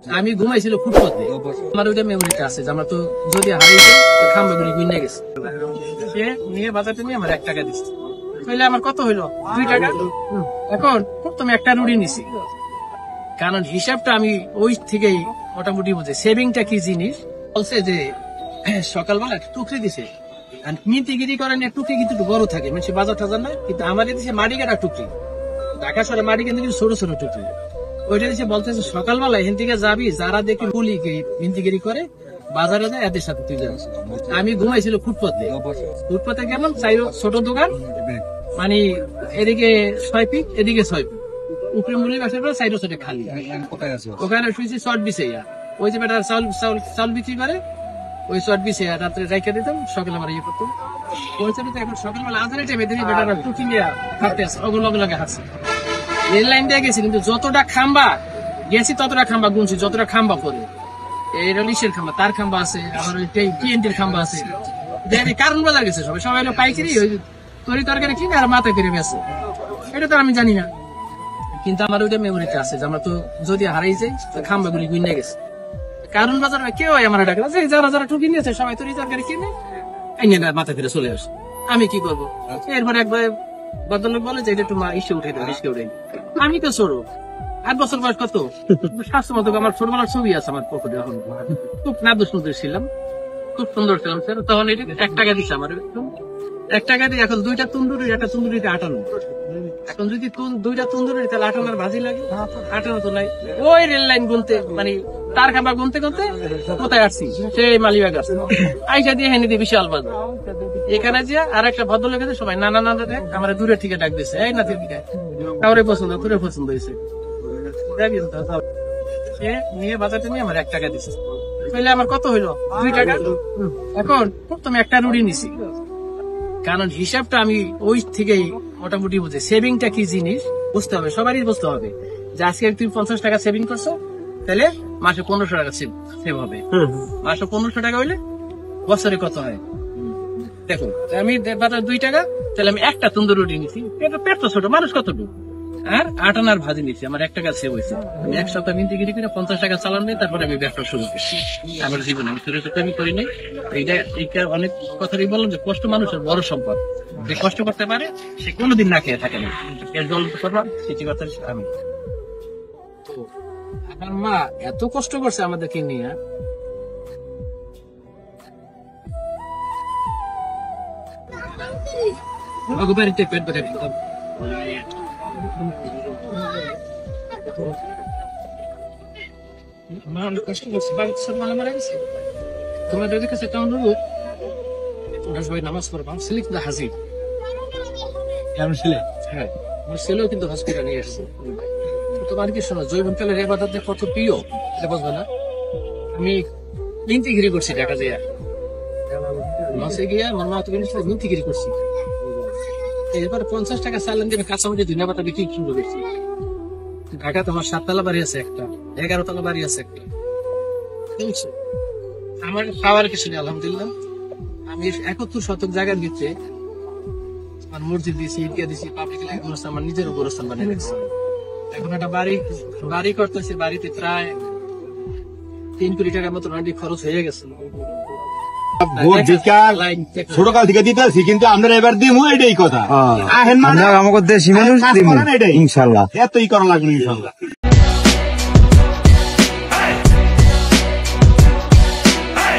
আমি ঘুমাইছিল ফুটপাতে। আমার ওইটা মেমোরিতে আছে যে আমরা তো যদি হারাইছে খাম্বা গুলি গুইনে গেছে। সে নিয়ে বাজারটা নিয়ে আমার 1 টাকা দিচ্ছে। তাহলে আমার কত হইলো 2 টাকা। এখন প্রথমে একটা রুটি নিছি, কারণ হিসাবটা আমি ওই থেকেই মোটামুটি বুঝে সেভিংটা কি জিনিস। বলছে যে সকালবেলা টুকরি দিছে, মিতিগিরি করেন টুকরি কিন্তু একটু বড় থাকে, মানে বাজার টাজার না, কিন্তু আমার দিছে মাটি কাটা টুকরি। ঢাকা শহরে মাটি কিন্তু ছোট ছোট টুকরি। ওইটা দিচ্ছে বলতেছে সকালবেলা এখান থেকে যাবি, যারা দেখি গুলি মিন্তিগিরি করে বাজারে যায় এদের সাথে তুই যাবি। আমি ঘুমাইছিল ফুটপাতে। ফুটপাতে গেলাম, ছোট দোকান, মানে এদিকে 6 ফিট এদিকে 6 ফিট, উপরে মুলি বাসার পরে সাইড সাইডে খালি। ওখানে শুয়েছি শর্ট বিছে, ওই যে বেটা চাউল বিক্রি করে ওই শর্ট বিছে রাত্রে রাইখা দিতাম, সকালে আমার ইয়ে করতাম। এখন সকালবেলা আধারে টাইমে দেখি বেটারা টুকি নিয়ে হাঁটতে আসে, ওগুলো লগে লগে হাসছে। রেল লাইন দিয়ে গেছি, কিন্তু যতটা খাম্বা গেছি ততটা খাম্বা গুনছি, যতটা খাম্বা পরে এই রলিশের খাম্বা, তার খাম্বা আছে, আবার ওই টিএনটির খাম্বা আছে। কারণ বাজার গেছে সবাই, সবাই হলো পাইকারি ওই তরি তরকারি কিনে আর মাথা করে বেছে, এটা তো আমি জানি না। কিন্তু আমার ওইটা মেমোরিতে আছে যে আমরা তো যদি হারাই যাই খাম্বা গুলি গুইনে গেছে। কারণ বাজার কেউ আমার ডাকে যারা যারা টুকি নিয়েছে সবাই তরি তরকারি কিনে মাথা করে চলে আসে। আমি কি করবো? এরপরে একবার ভদ্রলোক বলে যে এটা একটু ইসে উঠে দেয়, ইসকে উঠে। আমি তো ছোট, 8 বছর বয়স, কত স্বাস্থ্য মতো আমার ছোটবেলার ছবি আছে আমার পকেটে। এখন খুব নাদ্য সুন্দর ছিলাম, খুব সুন্দর ছিলাম স্যার। তখন এটা 1 টাকা দিচ্ছে আমার, 1 টাকা দিয়ে। এখন 2টা তন্দুরি, একটা তন্দুরিতে 58। এখন যদি 2টা তন্দুরি তাহলে 58 ভাজি লাগে, 58 তো নাই। ওই রেল লাইন গুনতে, মানে তার খাবার গুনতে গুনতে কোথায় আসছি, সেই মালিবাগ আসছে। আইসা দিয়ে হেনে দিয়ে বিশাল বাজার। এখানে যে আর একটা ভদ্রলোক আছে, সবাই নানা নানা দেখ আমার দূরের থেকে ডাক দিচ্ছে, এই না থেকে কাউরে পছন্দ, তোরে পছন্দ হয়েছে। সে নিয়ে বাজারটা নিয়ে আমার 1 টাকা দিচ্ছে। তাহলে আমার কত হইলো 2 টাকা। এখন প্রথমে একটা রুটি নিছি, কারণ হিসাবটা আমি ওই থেকেই মোটামুটি বুঝে সেভিংটা কি জিনিস বুঝতে হবে, সবারই বুঝতে হবে যে আজকে তুমি 50 টাকা সেভিং করছো, তাহলে মাসে 1500 টাকা সেভ হবে। মাসে 1500 টাকা হইলে বছরে কত হয় দেখো। আমি বাজার 2 টাকা, তাহলে আমি একটা তন্দুর রুটি নিছি, পেট তো ছোট, মানুষ কতটুকু, আর 8 আনার ভাজি নিছি, আমার 1 টাকা সেভ হয়েছে। আমি 1 সপ্তাহ মিন্তিগিরি করে 50 টাকা চালান নেই, তারপরে আমি ব্যবসা শুরু করছি আমার জীবনে। আমি ছোট ছোট আমি করি নাই। এইটা অনেক কথাই বললাম যে কষ্ট মানুষের বড় সম্পদ, যে কষ্ট করতে পারে সে কোনোদিন না খেয়ে থাকে না। এর জল করলাম সেটি কথা আমি। তো আমার মা এত কষ্ট করছে আমাদেরকে নিয়ে, বাড়িতে পেট বেঁধে দিতাম। কষ্ট করছে, মারা গেছে। তোমাদের কাছে একটা অনুরোধ, সবাই নামাজ পড়বা, সিলিক দা হাজির। হ্যাঁ, আমার ছেলেও কিন্তু হসপিটাল নিয়ে আসছে। তোমার কি শোনো, জৈবনকালের এবাদত কত প্রিয় এটা বুঝবে না। আমি মিন্তিগিরি করছি ঢাকা দিয়ে, মাসে গিয়া আমার মা তো মিন্তিগিরি করছি। এরপর 50 টাকা চালান দিয়ে কাঁচামাটি ধুনা পাতা বিক্রি কিনবো বেশি। ঢাকাতে আমার 7 তলা বাড়ি আছে একটা, 11 তলা বাড়ি আছে একটা। আমার খাওয়ার কিছু নেই আলহামদুলিল্লাহ। আমি 71 শতক জায়গার ভিতরে আমার মসজিদ দিয়েছি, ঈদগাহ দিয়েছি, পাবলিক লাইব্রেরি আছে, আমার নিজের গোরস্থান বানিয়ে রেখেছি। এখন একটা বাড়ি করতেছি, বাড়িতে প্রায় 3 কোটি টাকার মতো রান্ডি খরচ হয়ে গেছে। ছোটকাল থেকে দিতেছি, কিন্তু আমরা এবার দিমু, এটাই কথা। আমাকে দেশি মানুষ, ইনশাল্লাহ এতই করা লাগবে ইনশাল্লাহ।